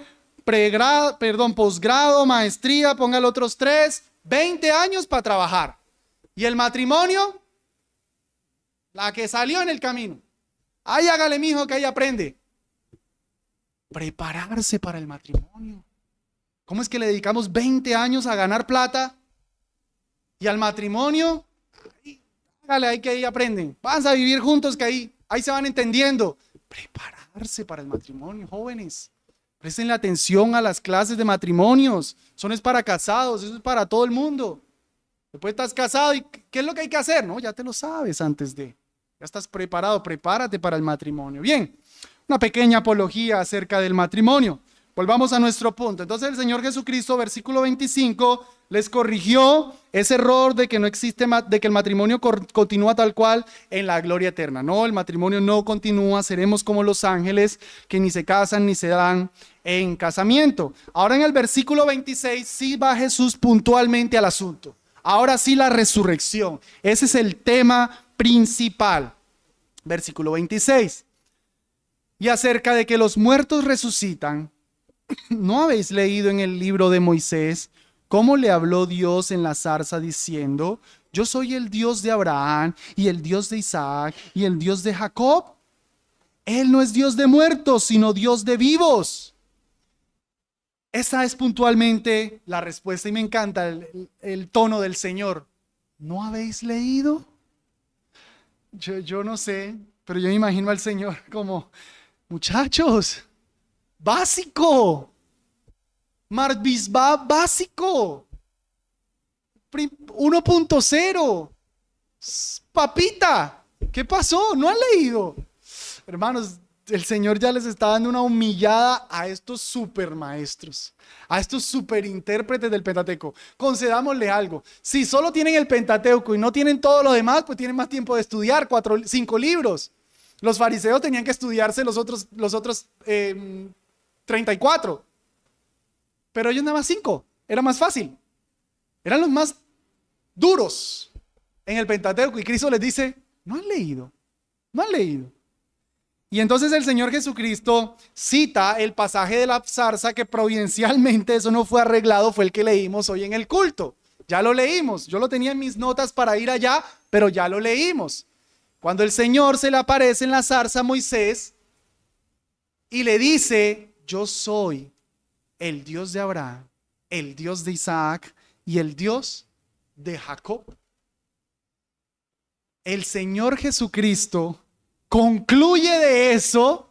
Speaker 1: posgrado, maestría, póngale otros 3, 20 años para trabajar. Y el matrimonio, la que salió en el camino. Ahí hágale, mijo, que ahí aprende. Prepararse para el matrimonio. ¿Cómo es que le dedicamos 20 años a ganar plata? Y al matrimonio, hágale, ahí que ahí aprenden. Van a vivir juntos, que ahí se van entendiendo. Prepararse para el matrimonio, jóvenes. Presten la atención a las clases de matrimonios. Eso no es para casados, eso es para todo el mundo. Después estás casado y ¿qué es lo que hay que hacer? No, ya te lo sabes antes de. Ya estás preparado, prepárate para el matrimonio. Bien, una pequeña apología acerca del matrimonio. Volvamos a nuestro punto. Entonces el Señor Jesucristo, versículo 25, les corrigió ese error de que no existe, de que el matrimonio continúa tal cual en la gloria eterna. No, el matrimonio no continúa, seremos como los ángeles que ni se casan ni se dan en casamiento. Ahora en el versículo 26 sí va Jesús puntualmente al asunto. Ahora sí la resurrección. Ese es el tema principal. Versículo 26. Y acerca de que los muertos resucitan, ¿no habéis leído en el libro de Moisés cómo le habló Dios en la zarza diciendo: yo soy el Dios de Abraham y el Dios de Isaac y el Dios de Jacob? Él no es Dios de muertos, sino Dios de vivos. Esa es puntualmente la respuesta y me encanta el tono del Señor. ¿No habéis leído? Yo no sé, pero yo me imagino al Señor como: muchachos, básico, Marbisba básico, 1.0, papita, ¿qué pasó? ¿No han leído? Hermanos, el Señor ya les está dando una humillada a estos super maestros, a estos super intérpretes del Pentateuco. Concedámosle algo: si solo tienen el Pentateuco y no tienen todo lo demás, pues tienen más tiempo de estudiar, 5 libros. Los fariseos tenían que estudiarse los otros 34. Pero ellos nada más 5. Era más fácil. Eran los más duros en el Pentateuco. Y Cristo les dice: no han leído. No han leído. Y entonces el Señor Jesucristo cita el pasaje de la zarza que providencialmente eso no fue arreglado, fue el que leímos hoy en el culto. Ya lo leímos. Yo lo tenía en mis notas para ir allá, pero ya lo leímos. Cuando el Señor se le aparece en la zarza a Moisés y le dice: yo soy el Dios de Abraham, el Dios de Isaac y el Dios de Jacob. El Señor Jesucristo concluye de eso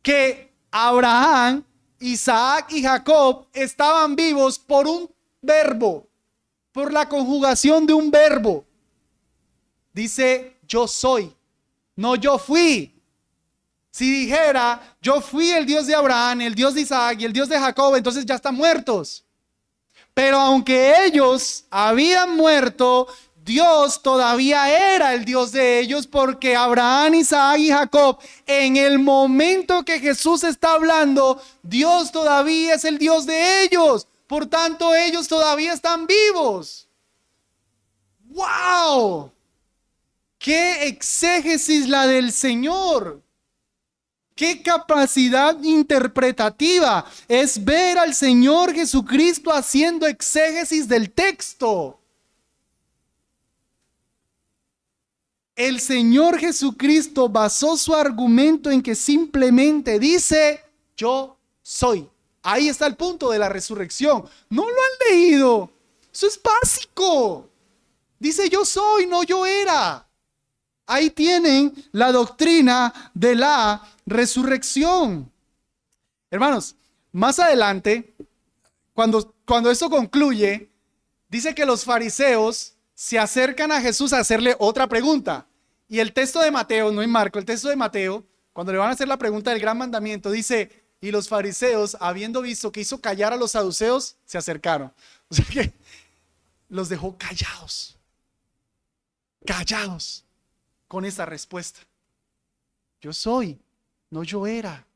Speaker 1: que Abraham, Isaac y Jacob estaban vivos por un verbo, por la conjugación de un verbo. Dice: yo soy, no yo fui. Si dijera: yo fui el Dios de Abraham, el Dios de Isaac y el Dios de Jacob, entonces ya están muertos. Pero aunque ellos habían muerto, Dios todavía era el Dios de ellos, porque Abraham, Isaac y Jacob, en el momento que Jesús está hablando, Dios todavía es el Dios de ellos. Por tanto, ellos todavía están vivos. ¡Wow! ¡Qué exégesis la del Señor! ¡Qué capacidad interpretativa! Es ver al Señor Jesucristo haciendo exégesis del texto. El Señor Jesucristo basó su argumento en que simplemente dice: yo soy. Ahí está el punto de la resurrección. No lo han leído. Eso es básico. Dice: yo soy, no yo era. Ahí tienen la doctrina de la resurrección. Hermanos, más adelante, cuando esto concluye, dice que los fariseos se acercan a Jesús a hacerle otra pregunta. Y el texto de Mateo, no en Marco, el texto de Mateo, cuando le van a hacer la pregunta del gran mandamiento, dice: y los fariseos, habiendo visto que hizo callar a los saduceos, se acercaron. O sea que los dejó callados, callados con esa respuesta. Yo soy, no yo era.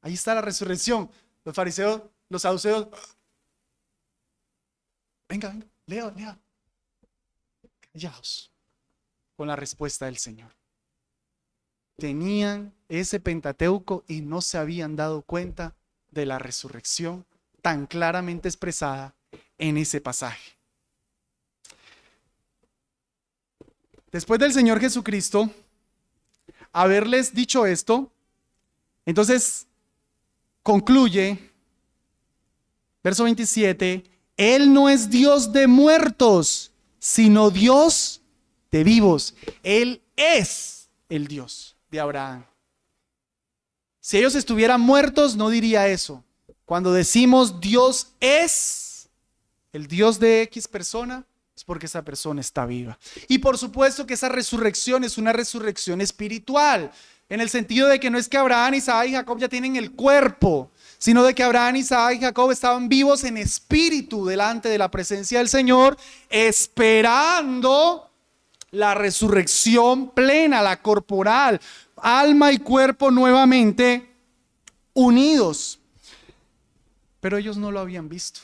Speaker 1: Ahí está la resurrección. Los fariseos, los saduceos, venga, lea. Callados con la respuesta del Señor. Tenían ese Pentateuco y no se habían dado cuenta de la resurrección tan claramente expresada en ese pasaje. Después del Señor Jesucristo haberles dicho esto, entonces concluye, verso 27, Él no es Dios de muertos, sino Dios de vivos. Él es el Dios de Abraham. Si ellos estuvieran muertos, no diría eso. Cuando decimos Dios es el Dios de X persona, es porque esa persona está viva. Y por supuesto que esa resurrección es una resurrección espiritual, en el sentido de que no es que Abraham, Isaac y Jacob ya tienen el cuerpo, sino de que Abraham, Isaac y Jacob estaban vivos en espíritu delante de la presencia del Señor, esperando la resurrección plena, la corporal, alma y cuerpo nuevamente unidos. Pero ellos no lo habían visto.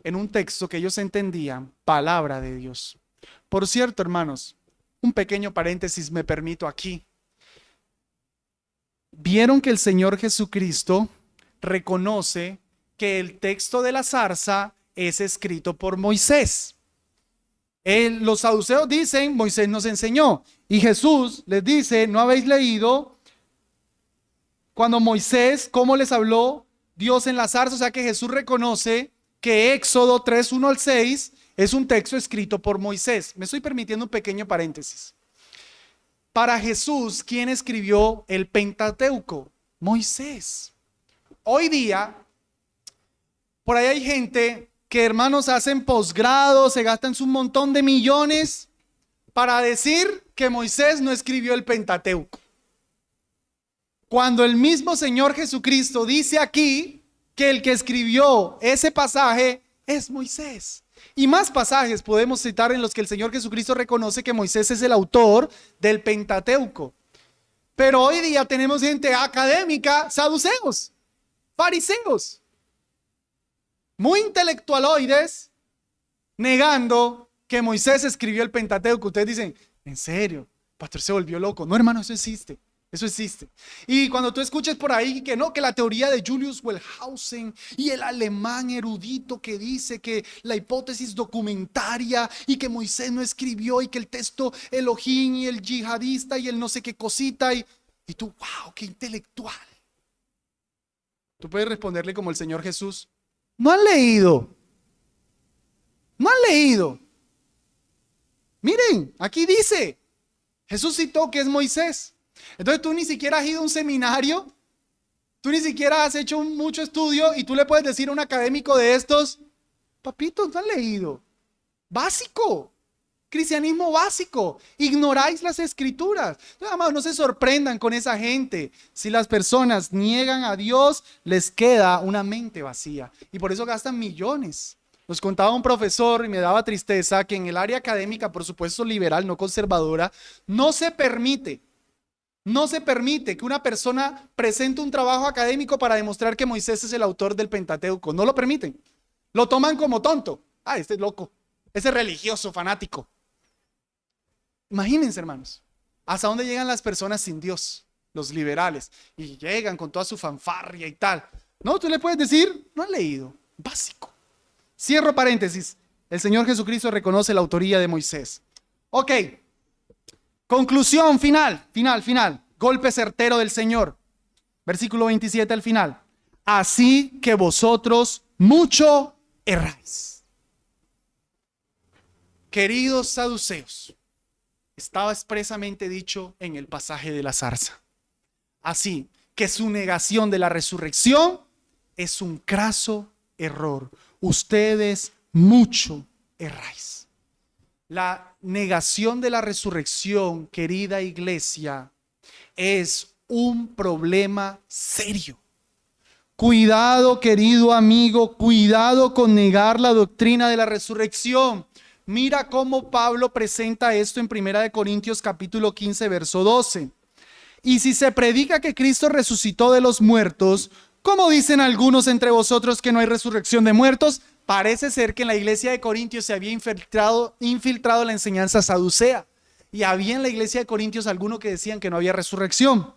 Speaker 1: En un texto que ellos entendían, palabra de Dios. Por cierto, hermanos, un pequeño paréntesis me permito aquí. Vieron que el Señor Jesucristo reconoce que el texto de la zarza es escrito por Moisés. Los saduceos dicen, Moisés nos enseñó. Y Jesús les dice, ¿no habéis leído cuando Moisés, cómo les habló Dios en la zarza? O sea que Jesús reconoce que Éxodo 3, 1 al 6 es un texto escrito por Moisés. Me estoy permitiendo un pequeño paréntesis. Para Jesús, ¿quién escribió el Pentateuco? Moisés. Hoy día, por ahí hay gente que, hermanos, hacen posgrados, se gastan un montón de millones para decir que Moisés no escribió el Pentateuco. Cuando el mismo Señor Jesucristo dice aquí que el que escribió ese pasaje es Moisés. Y más pasajes podemos citar en los que el Señor Jesucristo reconoce que Moisés es el autor del Pentateuco. Pero hoy día tenemos gente académica, saduceos, fariseos, muy intelectualoides, negando que Moisés escribió el Pentateuco. Ustedes dicen, ¿en serio? Pastor se volvió loco. No, hermano, eso existe. Eso existe. Y cuando tú escuches por ahí que no, que la teoría de Julius Wellhausen y el alemán erudito que dice que la hipótesis documentaria y que Moisés no escribió y que el texto Elohim y el yihadista y el no sé qué cosita y tú, wow, qué intelectual. Tú puedes responderle como el Señor Jesús, no han leído. No han leído. Miren, aquí dice, Jesús citó que es Moisés. Entonces tú ni siquiera has ido a un seminario, tú ni siquiera has hecho mucho estudio y tú le puedes decir a un académico de estos, papitos, no han leído. Básico, cristianismo básico, ignoráis las escrituras. No, amados, no se sorprendan con esa gente. Si las personas niegan a Dios, les queda una mente vacía y por eso gastan millones. Nos contaba un profesor y me daba tristeza que en el área académica, por supuesto liberal, no conservadora, no se permite que una persona presente un trabajo académico para demostrar que Moisés es el autor del Pentateuco. No lo permiten. Lo toman como tonto. Ah, este es loco. Ese religioso, fanático. Imagínense, hermanos, hasta dónde llegan las personas sin Dios, los liberales, y llegan con toda su fanfarria y tal. No, tú le puedes decir, no han leído. Básico. Cierro paréntesis. El Señor Jesucristo reconoce la autoría de Moisés. Ok. Conclusión final. Golpe certero del Señor. Versículo 27 al final. Así que vosotros mucho erráis. Queridos saduceos, estaba expresamente dicho en el pasaje de la zarza. Así que su negación de la resurrección es un craso error. Ustedes mucho erráis. La negación de la resurrección, querida iglesia, es un problema serio. Cuidado, querido amigo, cuidado con negar la doctrina de la resurrección. Mira cómo Pablo presenta esto en 1 Corintios capítulo 15, verso 12. Y si se predica que Cristo resucitó de los muertos, ¿cómo dicen algunos entre vosotros que no hay resurrección de muertos? Parece ser que en la iglesia de Corintios se había infiltrado la enseñanza saducea. Y había en la iglesia de Corintios algunos que decían que no había resurrección.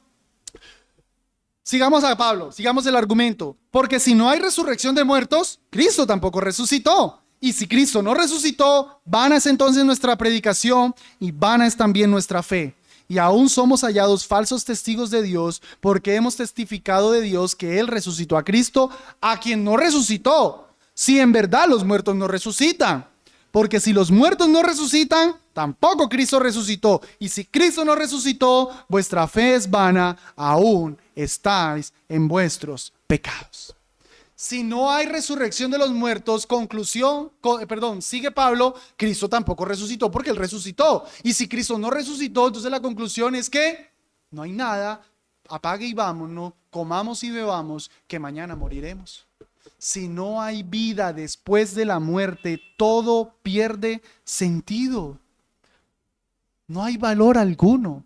Speaker 1: Sigamos a Pablo, sigamos el argumento. Porque si no hay resurrección de muertos, Cristo tampoco resucitó. Y si Cristo no resucitó, vana es entonces nuestra predicación y vana es también nuestra fe. Y aún somos hallados falsos testigos de Dios, porque hemos testificado de Dios que Él resucitó a Cristo, a quien no resucitó. Si en verdad los muertos no resucitan. Porque si los muertos no resucitan, tampoco Cristo resucitó. Y si Cristo no resucitó, vuestra fe es vana, aún estáis en vuestros pecados. Si no hay resurrección de los muertos, sigue Pablo, Cristo tampoco resucitó porque Él resucitó. Y si Cristo no resucitó, entonces la conclusión es que no hay nada, apague y vámonos, comamos y bebamos, que mañana moriremos. Si no hay vida después de la muerte, todo pierde sentido. No hay valor alguno.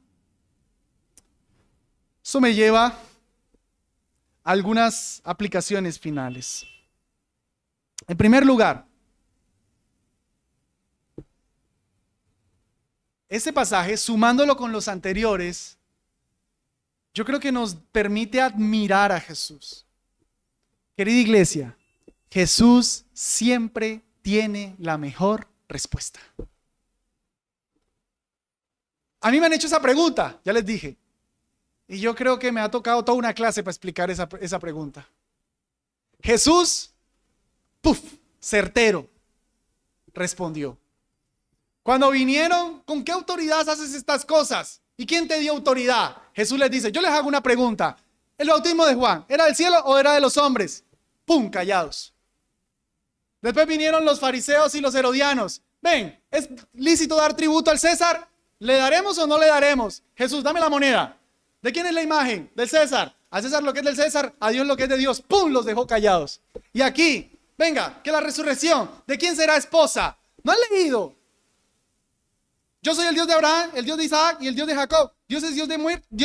Speaker 1: Eso me lleva a algunas aplicaciones finales. En primer lugar, este pasaje, sumándolo con los anteriores, yo creo que nos permite admirar a Jesús. Querida iglesia, Jesús siempre tiene la mejor respuesta. A mí me han hecho esa pregunta, ya les dije. Y yo creo que me ha tocado toda una clase para explicar esa pregunta. Jesús, certero, respondió. Cuando vinieron, ¿con qué autoridad haces estas cosas? ¿Y quién te dio autoridad? Jesús les dice, yo les hago una pregunta. ¿El bautismo de Juan era del cielo o era de los hombres? Callados. Después vinieron los fariseos y los herodianos. Ven, ¿es lícito dar tributo al César? ¿Le daremos o no le daremos? Jesús, dame la moneda. ¿De quién es la imagen? Del César. A César lo que es del César, a Dios lo que es de Dios. Los dejó callados. Y aquí, venga, que la resurrección, ¿de quién será esposa? ¿No han leído? Yo soy el Dios de Abraham, el Dios de Isaac y el Dios de Jacob. Dios es Dios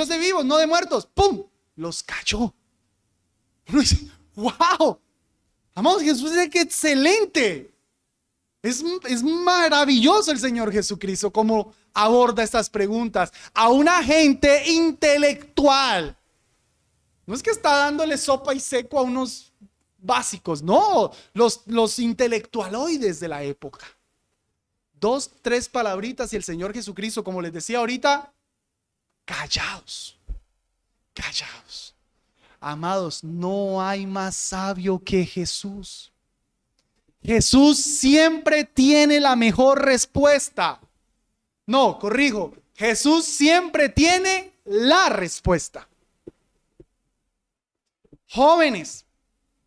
Speaker 1: de vivos, no de muertos. Los cayó. Uno dice, ¡wow! Amamos, Jesús es que excelente. Es maravilloso el Señor Jesucristo como aborda estas preguntas a una gente intelectual. No es que está dándole sopa y seco a unos básicos, no, los intelectualoides de la época. 2, 3 palabritas y el Señor Jesucristo, como les decía ahorita, callaos. Amados, no hay más sabio que Jesús. Jesús siempre tiene la mejor respuesta. No, corrijo. Jesús siempre tiene la respuesta. Jóvenes,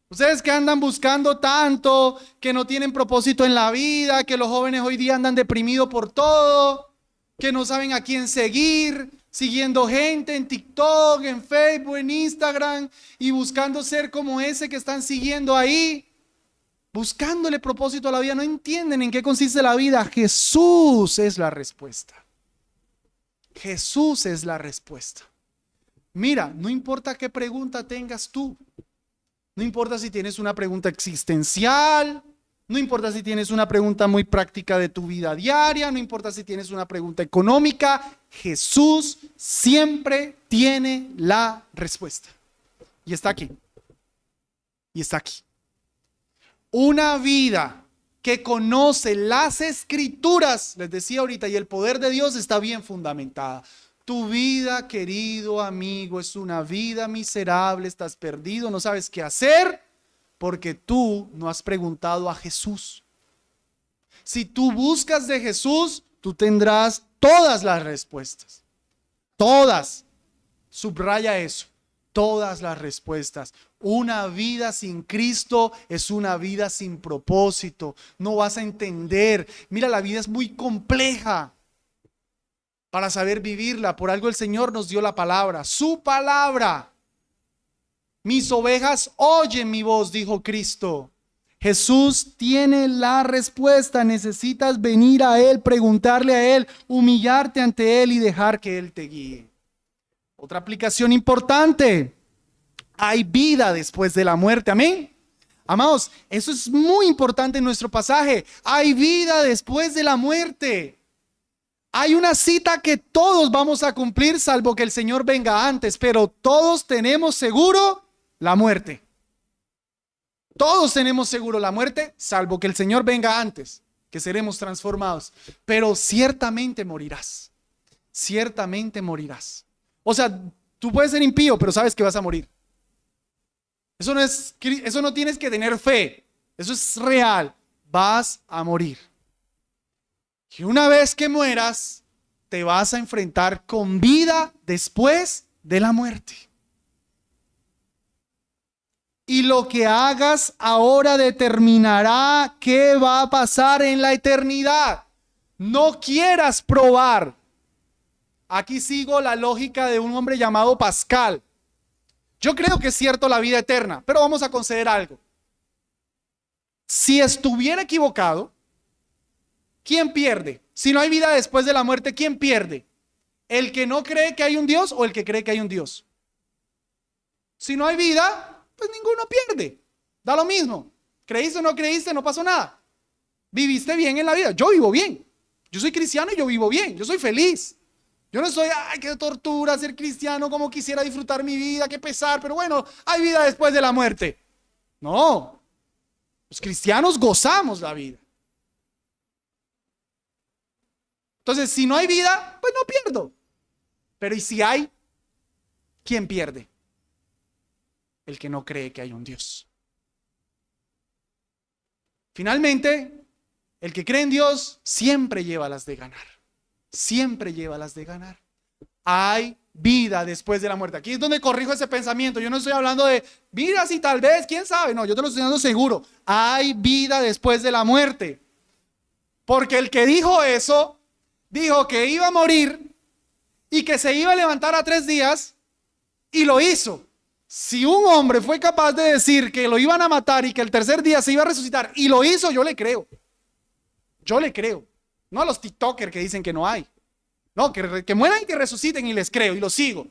Speaker 1: ustedes que andan buscando tanto, que no tienen propósito en la vida, que los jóvenes hoy día andan deprimidos por todo, que no saben a quién seguir, siguiendo gente en TikTok, en Facebook, en Instagram y buscando ser como ese que están siguiendo ahí, buscándole propósito a la vida, no entienden en qué consiste la vida. Jesús es la respuesta. Jesús es la respuesta. Mira, no importa qué pregunta tengas tú, no importa si tienes una pregunta existencial, no importa si tienes una pregunta muy práctica de tu vida diaria, no importa si tienes una pregunta económica, Jesús siempre tiene la respuesta. Y está aquí. Y está aquí. Una vida que conoce las Escrituras, les decía ahorita, y el poder de Dios está bien fundamentada. Tu vida, querido amigo, es una vida miserable, estás perdido, no sabes qué hacer, porque tú no has preguntado a Jesús. Si tú buscas de Jesús, tú tendrás todas las respuestas. Todas. Subraya eso. Todas las respuestas. Una vida sin Cristo es una vida sin propósito. No vas a entender. Mira, la vida es muy compleja para saber vivirla. Por algo el Señor nos dio la palabra, su palabra. Mis ovejas oyen mi voz, dijo Cristo. Jesús tiene la respuesta. Necesitas venir a Él, preguntarle a Él, humillarte ante Él y dejar que Él te guíe. Otra aplicación importante. Hay vida después de la muerte. Amén. Amados, eso es muy importante en nuestro pasaje. Hay vida después de la muerte. Hay una cita que todos vamos a cumplir, salvo que el Señor venga antes, pero todos tenemos seguro la muerte. Todos tenemos seguro la muerte, salvo que el Señor venga antes, que seremos transformados. Pero ciertamente morirás. Ciertamente morirás. O sea, tú puedes ser impío, pero sabes que vas a morir. Eso no tienes que tener fe. Eso es real. Vas a morir. Y una vez que mueras, te vas a enfrentar con vida después de la muerte. Y lo que hagas ahora determinará qué va a pasar en la eternidad. No quieras probar. Aquí sigo la lógica de un hombre llamado Pascal. Yo creo que es cierto la vida eterna, pero vamos a conceder algo. Si estuviera equivocado, ¿quién pierde? Si no hay vida después de la muerte, ¿quién pierde? ¿El que no cree que hay un Dios o el que cree que hay un Dios? Si no hay vida, pues ninguno pierde. Da lo mismo. ¿Creíste o no creíste? No pasó nada. ¿Viviste bien en la vida? Yo vivo bien. Yo soy cristiano y yo vivo bien. Yo soy feliz. Yo no soy, ay, qué tortura ser cristiano, como quisiera disfrutar mi vida, qué pesar, pero bueno, hay vida después de la muerte. No. Los cristianos gozamos la vida. Entonces, si no hay vida, pues no pierdo. Pero ¿y si hay? ¿Quién pierde? El que no cree que hay un Dios. Finalmente, el que cree en Dios siempre lleva las de ganar. Siempre lleva las de ganar. Hay vida después de la muerte. Aquí es donde corrijo ese pensamiento. Yo no estoy hablando de vida si tal vez, quién sabe. No, yo te lo estoy dando seguro. Hay vida después de la muerte. Porque el que dijo eso, dijo que iba a morir y que se iba a levantar a 3 días y lo hizo. Si un hombre fue capaz de decir que lo iban a matar y que el tercer día se iba a resucitar y lo hizo, yo le creo. Yo le creo. No a los tiktokers que dicen que no hay. No, que mueran y que resuciten y les creo y los sigo.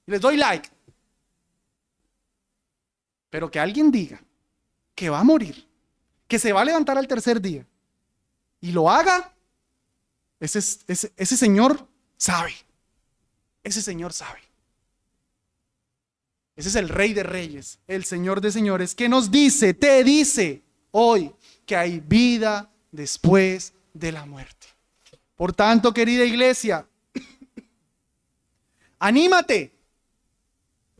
Speaker 1: Y les doy like. Pero que alguien diga que va a morir, que se va a levantar al tercer día y lo haga, ese señor sabe. Ese señor sabe. Ese es el Rey de Reyes, el Señor de Señores, que nos dice, te dice hoy que hay vida después de la muerte. Por tanto, querida iglesia, anímate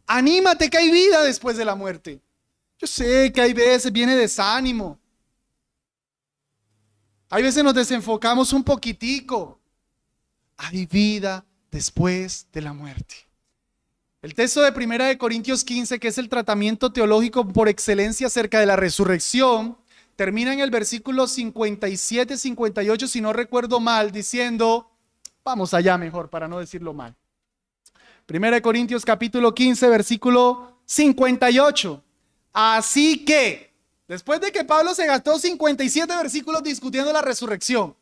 Speaker 1: que hay vida después de la muerte. Yo sé que hay veces viene desánimo. Hay veces nos desenfocamos un poquitico. Hay vida después de la muerte. El texto de 1 Corintios 15, que es el tratamiento teológico por excelencia acerca de la resurrección, termina en el versículo 57-58, si no recuerdo mal, diciendo, vamos allá mejor para no decirlo mal. 1 Corintios capítulo 15, versículo 58. Así que, después de que Pablo se gastó 57 versículos discutiendo la resurrección,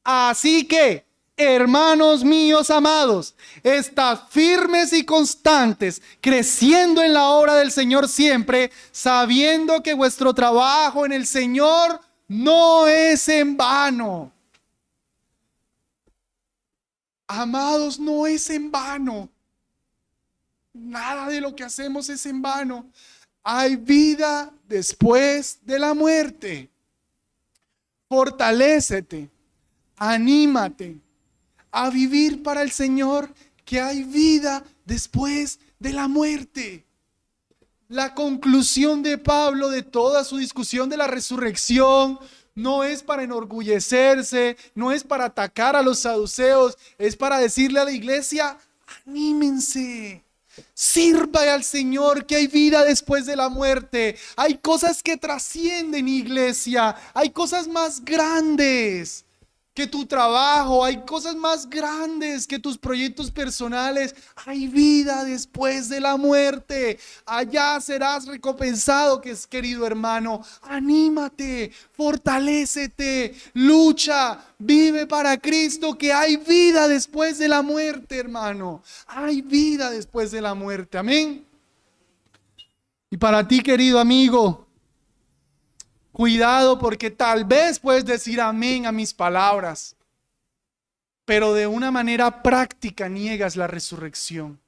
Speaker 1: así que, hermanos míos amados, estad firmes y constantes, creciendo en la obra del Señor siempre, sabiendo que vuestro trabajo en el Señor no es en vano. Amados, no es en vano. Nada de lo que hacemos es en vano. Hay vida después de la muerte. Fortalécete, anímate a vivir para el Señor, que hay vida después de la muerte. La conclusión de Pablo de toda su discusión de la resurrección no es para enorgullecerse, no es para atacar a los saduceos, es para decirle a la iglesia, anímense. Sirva al Señor, que hay vida después de la muerte. Hay cosas que trascienden, iglesia. Hay cosas más grandes. que tu trabajo, hay cosas más grandes que tus proyectos personales. Hay vida después de la muerte. Allá serás recompensado, querido hermano. Anímate, fortalécete, lucha, vive para Cristo, que hay vida después de la muerte, hermano. Hay vida después de la muerte. Amén. Y para ti, querido amigo, cuidado, porque tal vez puedes decir amén a mis palabras, pero de una manera práctica niegas la resurrección.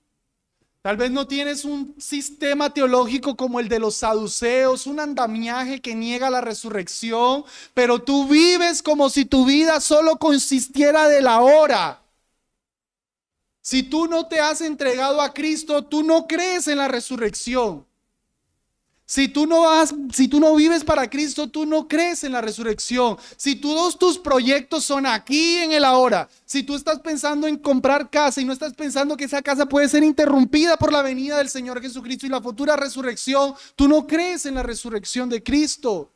Speaker 1: Tal vez no tienes un sistema teológico como el de los saduceos, un andamiaje que niega la resurrección, pero tú vives como si tu vida solo consistiera de la hora. Si tú no te has entregado a Cristo, tú no crees en la resurrección. Si tú no vives para Cristo, tú no crees en la resurrección. Si todos tus proyectos son aquí en el ahora, si tú estás pensando en comprar casa y no estás pensando que esa casa puede ser interrumpida por la venida del Señor Jesucristo y la futura resurrección, tú no crees en la resurrección de Cristo.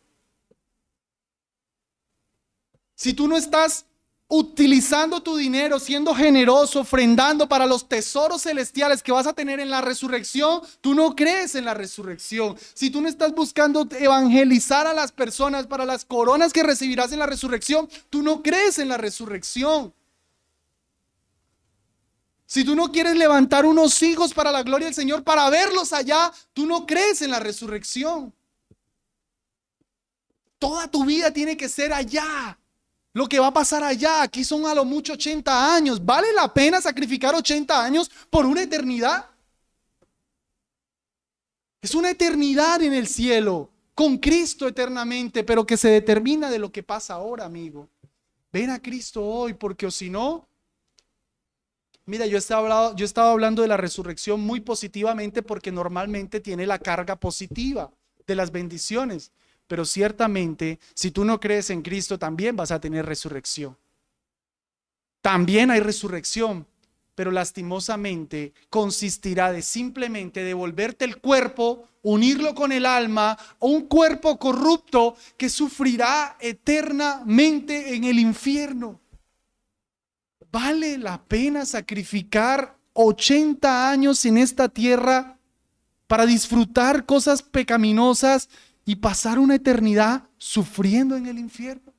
Speaker 1: Si tú no estás utilizando tu dinero, siendo generoso, ofrendando para los tesoros celestiales que vas a tener en la resurrección, tú no crees en la resurrección. Si tú no estás buscando evangelizar a las personas para las coronas que recibirás en la resurrección, tú no crees en la resurrección. Si tú no quieres levantar unos hijos para la gloria del Señor, para verlos allá, tú no crees en la resurrección. Toda tu vida tiene que ser allá. Lo que va a pasar allá, aquí son a lo mucho 80 años. ¿Vale la pena sacrificar 80 años por una eternidad? Es una eternidad en el cielo, con Cristo eternamente, pero que se determina de lo que pasa ahora, amigo. Ven a Cristo hoy, porque o si no, mira, yo estaba hablando de la resurrección muy positivamente porque normalmente tiene la carga positiva de las bendiciones. Pero ciertamente, si tú no crees en Cristo, también vas a tener resurrección. También hay resurrección, pero lastimosamente consistirá de simplemente devolverte el cuerpo, unirlo con el alma, o un cuerpo corrupto que sufrirá eternamente en el infierno. ¿Vale la pena sacrificar 80 años en esta tierra para disfrutar cosas pecaminosas y pasar una eternidad sufriendo en el infierno?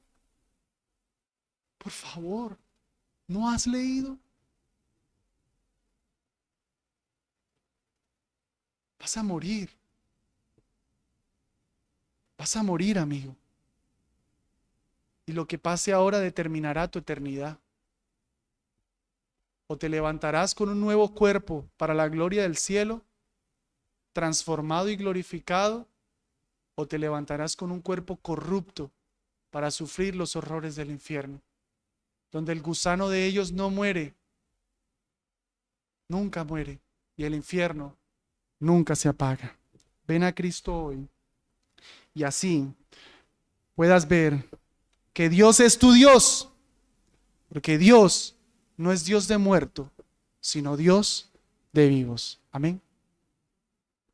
Speaker 1: Por favor, ¿no has leído? Vas a morir. Vas a morir, amigo. Y lo que pase ahora determinará tu eternidad. O te levantarás con un nuevo cuerpo para la gloria del cielo, transformado y glorificado, o te levantarás con un cuerpo corrupto para sufrir los horrores del infierno, donde el gusano de ellos no muere, nunca muere, y el infierno nunca se apaga. Ven a Cristo hoy y así puedas ver que Dios es tu Dios, porque Dios no es Dios de muerto, sino Dios de vivos. Amén.